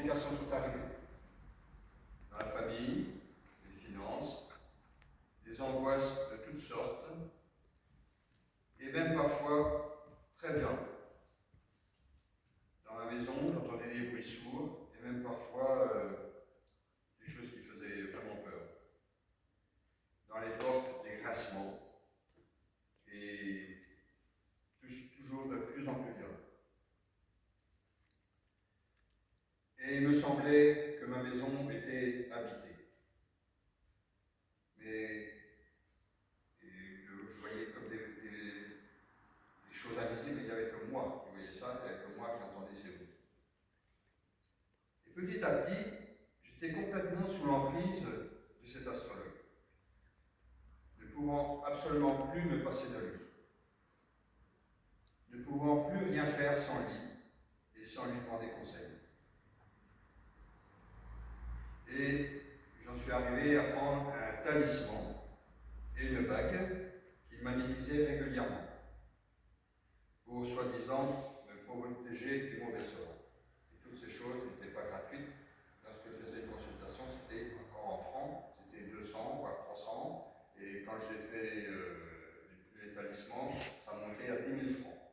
complications sont arrivées. Dans la famille, les finances, des angoisses de toutes sortes, et même parfois très violentes. Dans ma maison, j'entendais des bruits sourds, et même parfois des choses qui faisaient vraiment peur. Dans les portes, des grincements, et toujours de plus en plus violents. Et il me semblait que ma maison était habitée. Mais je voyais comme des choses invisibles, mais il n'y avait que moi qui voyais ça, il n'y avait que moi qui entendais ces bruits. Et petit à petit, j'étais complètement sous l'emprise de cet astrologue, ne pouvant absolument plus me passer de lui, ne pouvant plus rien faire sans lui et sans lui demander conseil. Et j'en suis arrivé à prendre un talisman et une bague qu'il magnétisait régulièrement pour, soi-disant, me protéger du mauvais sort. Et toutes ces choses n'étaient pas gratuites. Lorsque je faisais une consultation, c'était encore en francs, c'était 200, voire 300. Et quand j'ai fait les talismans, ça montait à 10 000 francs.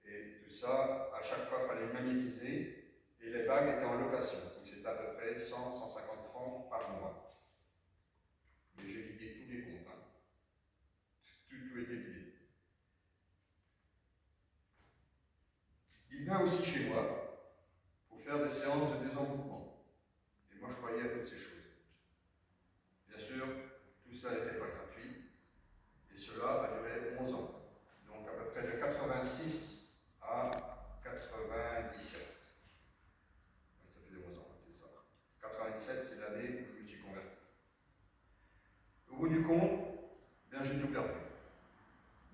Et tout ça, à chaque fois, il fallait magnétiser. Et les bagues étaient en location. Donc c'était à peu près 100-150 francs par mois. Mais j'ai vidé tous les comptes. Hein. Tout était vidé. Il vient aussi chez moi pour faire des séances de désenvoûtement. Et moi, je croyais à toutes ces choses. Bien sûr, tout cela n'était pas gratuit. Et cela a duré 11 ans. Donc à peu près de 86 à 97. Ça faisait 11 ans, c'est ça. 97, c'est l'année où je me suis converti. Au bout du compte, bien j'ai tout perdu.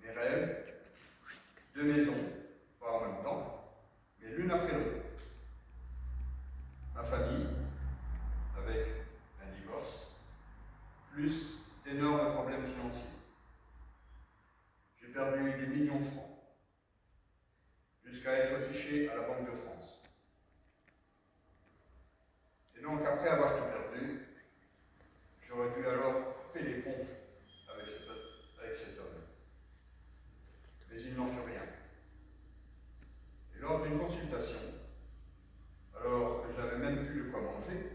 Mes rêves, 2 maisons, pas en même temps, mais l'une après l'autre. Ma famille, avec un divorce, plus d'énormes problèmes financiers. J'ai perdu des millions de francs, jusqu'à être fiché à la Banque de France. Et donc, après avoir tout perdu, j'aurais pu alors couper les ponts avec cet homme. Mais il n'en fait rien. Et lors d'une consultation, alors que je n'avais même plus de quoi manger,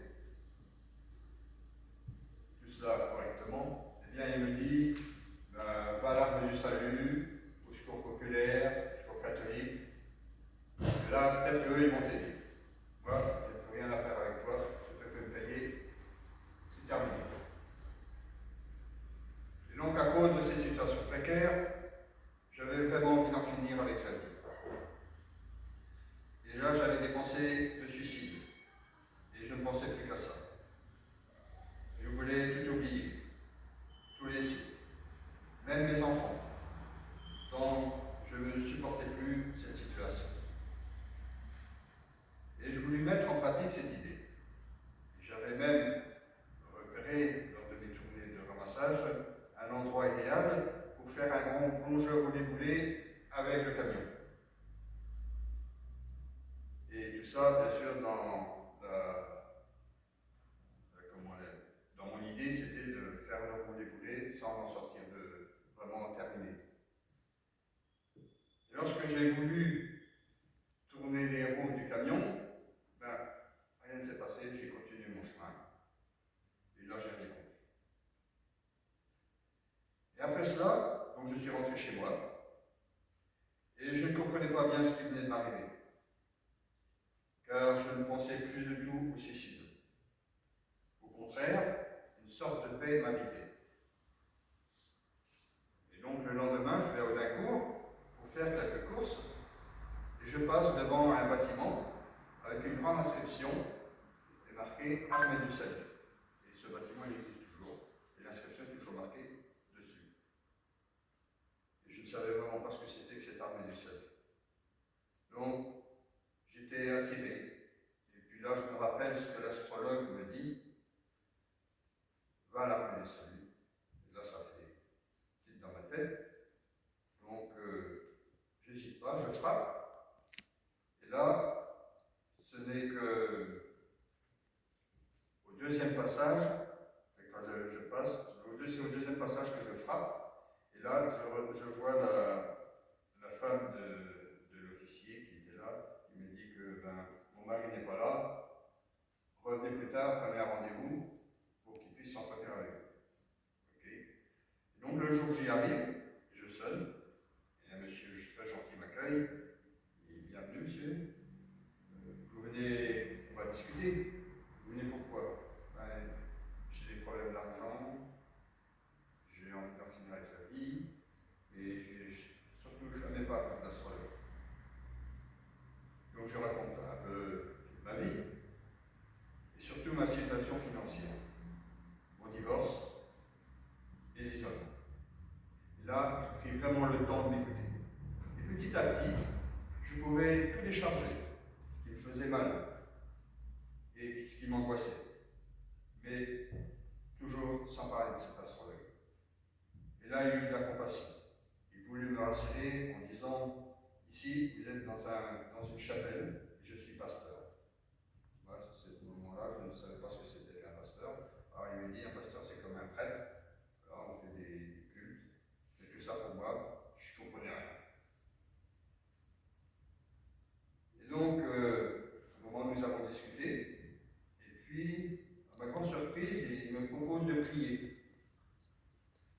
tout cela correctement, eh bien il me dit, va à l'Arme du Salut, au Secours populaire, au Secours catholique, et là peut-être qu'eux ils vont t'aider. Moi, je n'ai plus rien à faire avec toi, je ne peux me payer, c'est terminé. Et donc à cause de ces situations précaires, j'avais vraiment envie d'en finir avec la vie. Et là, j'avais des pensées de suicide. Et je ne pensais plus qu'à ça. Je voulais tout oublier, tout laisser, même mes enfants, tant je ne supportais plus cette situation. Et je voulus mettre en pratique cette idée. J'avais même repéré, lors de mes tournées de ramassage, un endroit idéal pour faire un grand plongeur roulé-boulé avec le camion. Et tout ça, bien sûr, dans mon idée, c'était de faire le roulé-boulé sans en sortir de vraiment terminé. Et lorsque j'ai voulu tourner les roues du camion, rien ne s'est passé, j'ai continué mon chemin. Et là, j'ai rien compris. Et après cela, donc je suis rentré chez moi, et je ne comprenais pas bien ce qui venait de m'arriver, car je ne pensais plus du tout au suicide. Au contraire, une sorte de paix m'habitait. Et donc le lendemain, je vais au Audincourt pour faire quelques courses, et je passe devant un bâtiment avec une grande inscription, qui est marquée Armée du Salut. Et ce bâtiment il existe toujours, et l'inscription est toujours marquée dessus. Et je ne savais vraiment pas ce que c'était que cette Armée du Salut. Donc, j'étais attiré. Et puis là, je me rappelle ce que l'astrologue me dit. Va à l'Armée du Salut. Et là, ça fait tilt dans ma tête. Donc, j'hésite pas, je frappe. Et là, ce n'est que passage, quand je passe, c'est au deuxième passage que je frappe, et là, je vois la femme de l'officier qui était là, qui me dit que mon mari n'est pas là, revenez plus tard, prenez un rendez-vous pour qu'il puisse s'entretenir avec vous. Okay. Donc le jour où j'y arrive, je sonne, et un monsieur très gentil m'accueille, il dit bienvenue monsieur, vous venez, on va discuter, vous venez pourquoi? J'ai des problèmes d'argent, j'ai envie d'en finir avec la vie, et surtout je n'avais pas d'astrologue. Donc je raconte un peu toute ma vie, et surtout ma situation financière, mon divorce et l'isolement. Là, il prit vraiment le temps de m'écouter. Et petit à petit, je pouvais tout décharger, ce qui me faisait mal et ce qui m'angoissait. Mais toujours sans parler de cet astrologue. Et là, il y a eu de la compassion. Il voulut me rassurer en disant, ici, vous êtes dans une chapelle, et je suis pasteur. Voilà, à ce moment-là, je ne savais pas ce que c'était qu'un pasteur. Alors il me dit, un pasteur, c'est comme un prêtre. Alors on fait des cultes. Mais que ça, pour moi, je ne comprenais rien. Et donc, au moment où nous avons discuté, et puis, à ma grande surprise, il me propose de prier.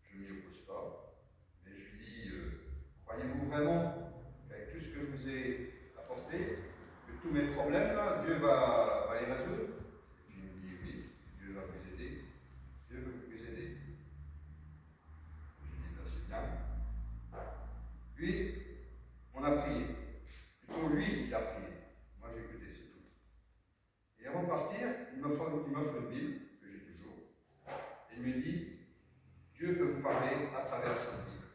Je ne m'y oppose pas, mais je lui dis, croyez-vous vraiment qu'avec tout ce que je vous ai apporté, que tous mes problèmes, là, Dieu va les résoudre? Et puis il me dit, oui, Dieu va vous aider. Dieu veut vous aider. Je lui dis, ben, c'est bien. Lui, on a prié. Plutôt lui, il a prié. Moi, j'ai écouté, c'est tout. Et avant de partir, il m'offre une Bible, que j'ai toujours. Et il me dit, Dieu peut vous parler à travers cette Bible.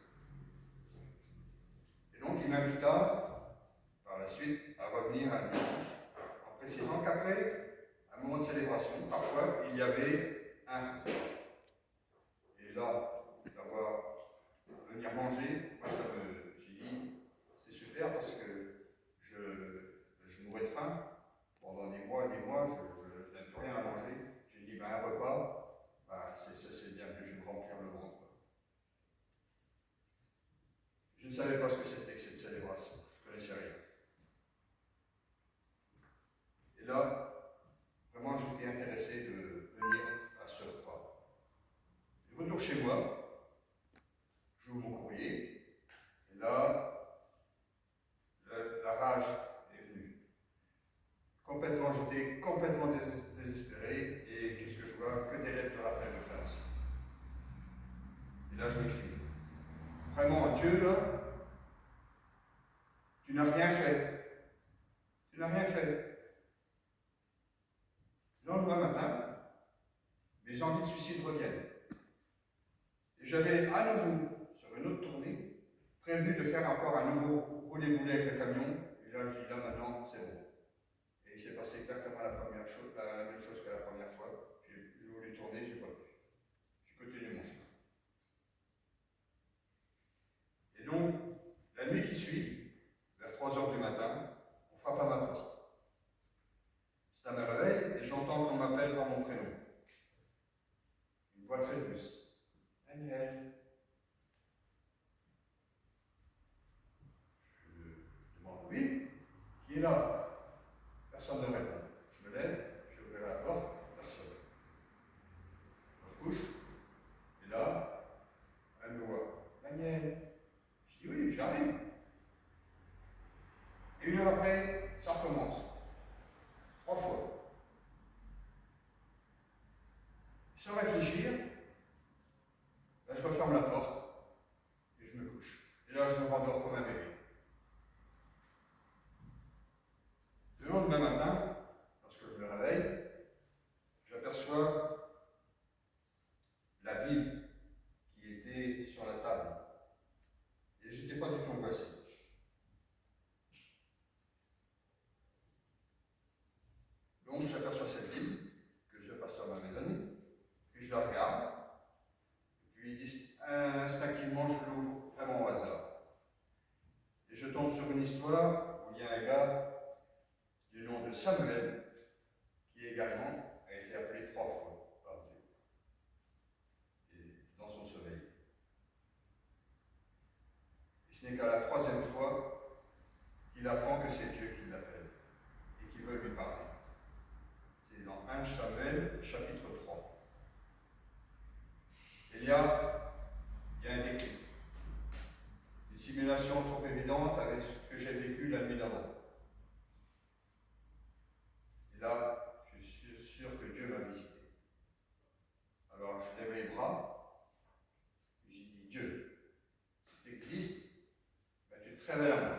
Et donc, il m'invita, par la suite, à revenir un dimanche, en précisant qu'après un moment de célébration, parfois, il y avait un repas. Et là, venir manger, moi, j'ai dit, c'est super parce que je mourais de faim. Pendant des mois et des mois, je n'avais plus rien à manger. J'ai dit, un repas, c'est bien, que je vais me remplir le ventre. Je ne savais pas ce que c'était que cette célébration. Je ne connaissais rien. Et là, vraiment, j'étais intéressé de venir à ce repas. Je retourne chez moi, j'ouvre mon courrier, et là, la rage est venue. J'étais complètement désespéré, et qu'est-ce que je vois? Que des lettres de rappel de France. Et là, je m'écris. Vraiment, Dieu, là, tu n'as rien fait. Tu n'as rien fait. Le lendemain matin, mes envies de suicide reviennent. Et j'avais à nouveau, sur une autre tournée, prévu de faire encore un nouveau roulé-boulé avec le camion. Et là, je dis, là, maintenant, c'est bon. Et il s'est passé exactement la même chose que la première fois. J'ai voulu tourner, je n'ai pas pu. J'ai continué mon chemin. Et donc, la nuit qui suit, vers 3 heures du matin, on frappe à ma porte. Ça me réveille et j'entends qu'on m'appelle par mon prénom. Une voix très douce. Daniel. Je demande oui. Qui est là? Personne ne répond. Je me lève, je ouvre la porte, personne. Je me couche, et là, elle me voit. Daniel. Je dis oui, j'arrive. Et une heure après, ça recommence. 3 fois. Sans réfléchir, là, je referme la porte et je me couche. Et là, je me rendors comme un bébé. Le lendemain matin, lorsque je me réveille, j'aperçois la Bible qui était sur la table. Et je n'étais pas du tout angoissé. Donc j'aperçois cette Bible que le pasteur m'avait donnée, puis je la regarde, et puis instinctivement je l'ouvre vraiment au hasard. Et je tombe sur une histoire où il y a un gars du nom de Samuel qui également a été appelé 3 fois par ce n'est qu'à la troisième fois qu'il apprend que c'est Dieu qui l'appelle et qui veut lui parler. C'est dans 1 Samuel, chapitre 3. Il y a un déclic. Une simulation trop évidente avec ce que j'ai vécu la nuit d'avant. Et là, je suis sûr que Dieu m'a visité. Alors je lève les bras, et j'ai dit Dieu, si tu existes, ben, tu te révèles à moi.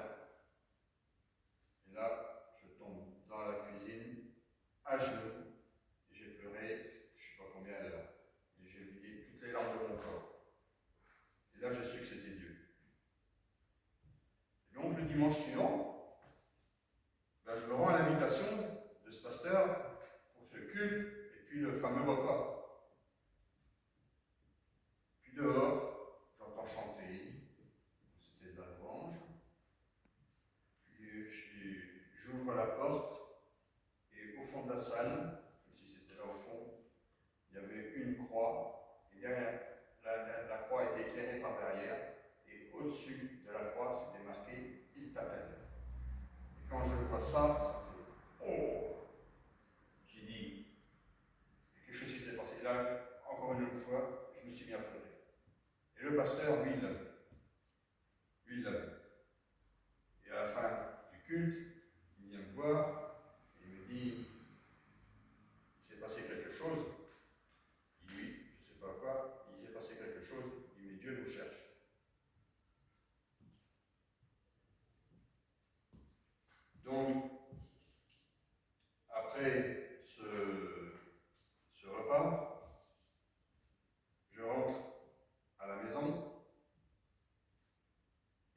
Et là, je tombe dans la cuisine, à genoux, et j'ai pleuré, je ne sais pas combien d'heures. Et j'ai vidé toutes les larmes de mon corps. Et là, j'ai su que c'était Dieu. Et donc, le dimanche suivant, ben, je me rends à l'invitation de ce pasteur pour ce culte et puis le fameux repas. Puis dehors, j'entends chanter, c'était de la louange. Puis j'ouvre la porte et au fond de la salle, comme si c'était là au fond, il y avait une croix et derrière la croix était éclairée par derrière et au-dessus de la croix c'était marqué « Il t'appelle ». Et quand je vois ça, ça me fait « Oh !» J'ai dit, quelque chose qui s'est passé là, encore une fois, je me suis mis à pleurer. Et le pasteur, lui, il l'a vu. Lui, il l'a vu. Et à la fin du culte, il vient me voir et il me dit, il s'est passé quelque chose. Il dit oui, je ne sais pas quoi, il s'est passé quelque chose. Il dit, mais Dieu nous cherche. Donc, après ce repas, je rentre à la maison.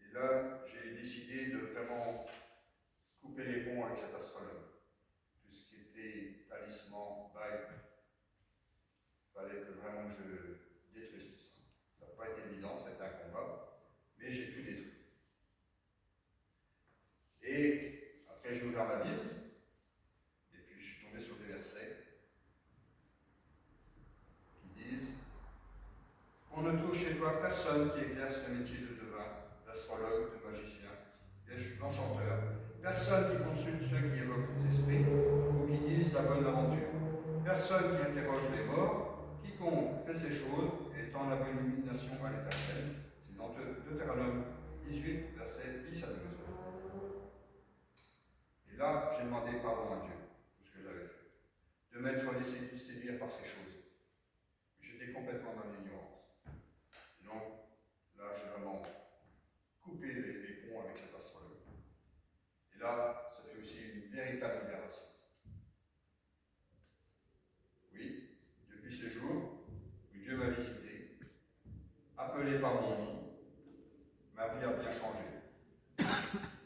Et là, j'ai décidé de vraiment couper les ponts avec cet astrologue. Tout ce qui était talisman, bague, il fallait que vraiment je détruise tout ça. Ça n'a pas été évident, c'était un combat, mais j'ai tout détruit. Et après, j'ai ouvert ma Bible, et puis je suis tombé sur des versets qui disent « On ne trouve chez toi personne qui exerce le métier de devin, d'astrologue, de magicien, d'enchanteur, personne qui consulte ceux qui évoquent les esprits ou qui disent la bonne aventure, personne qui interroge les morts, quiconque fait ces choses est en abomination à l'Éternel. » C'est dans Deutéronome 18, versets 10 à 12. Et là, j'ai demandé pardon à Dieu pour ce que j'avais fait, de m'être laissé séduire par ces choses. J'étais complètement dans l'ignorance. Donc, là, j'ai vraiment coupé les ponts avec cet astrologue. Et là, ça fait aussi une véritable libération. Oui, depuis ces jours où Dieu m'a visité, appelé par mon nom, ma vie a bien changé.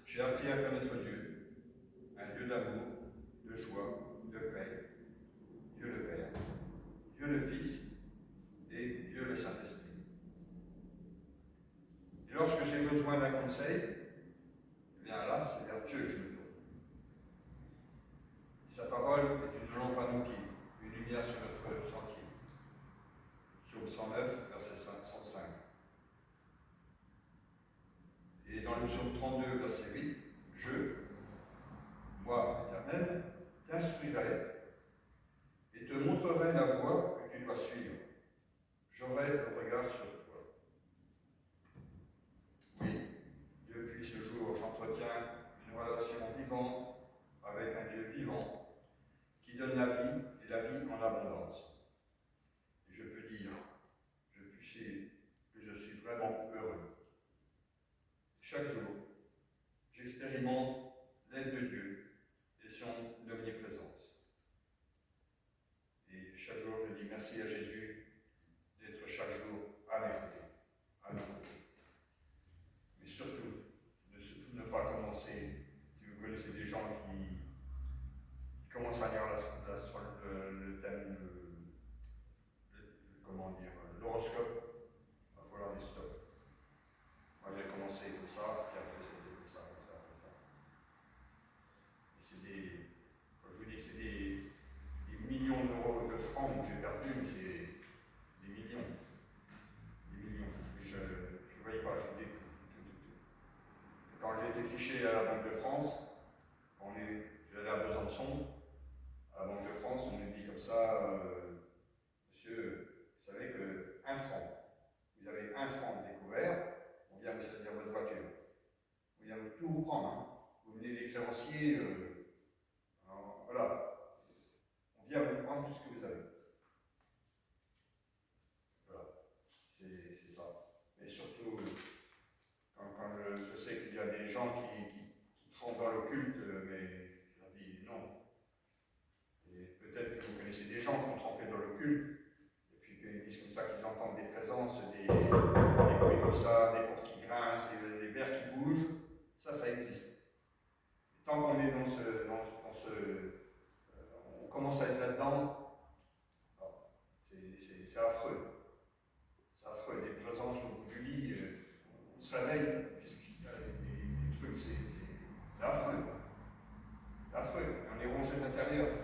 J'ai appris à connaître Dieu, un Dieu d'amour, de joie, de paix, Dieu le Père, Dieu le Fils et Dieu le Saint-Esprit. Et lorsque j'ai besoin d'un conseil, eh bien là, c'est vers Dieu que je me tourne. Sa parole est une lampe à nos pieds, une lumière sur notre sentier. Psaume 109, verset 105. Et dans le psaume 32, verset 8, moi, Éternel, t'instruirai et te montrerai la voie que tu dois suivre. J'aurai le regard sur toi. Oui, depuis ce jour, j'entretiens une relation vivante avec un Dieu vivant qui donne la vie et la vie en abondance. Et je peux dire, je puis sais que je suis vraiment heureux. Chaque jour, j'expérimente l'aide de Dieu et son omniprésence. Et chaque jour, je dis merci à Jésus d'être chaque jour à mes côtés, à nos côtés. Mais surtout, ne pas commencer, si vous connaissez des gens qui commencent à lire le thème, comment dire, l'horoscope, il va falloir dire stop. Moi j'ai commencé comme ça, puis après c'était comme ça, comme ça, comme ça. connaissez, voilà, on vient vous prendre tout ce que vous avez. Voilà, c'est ça. Mais surtout, quand je sais qu'il y a des gens qui trempent dans l'occulte, mais je leur dis non. Et peut-être que vous connaissez des gens qui ont trempé dans l'occulte, et puis qu'ils disent comme ça qu'ils entendent des présences, des bruits comme ça, des portes qui grincent, des verres qui bougent, ça existe. Et tant qu'on est dans on commence à être là-dedans, c'est affreux. C'est affreux, des présences au bout du lit, on se réveille, qu'est-ce qu'il y a, des trucs, c'est affreux. C'est affreux, et on est rongé de l'intérieur.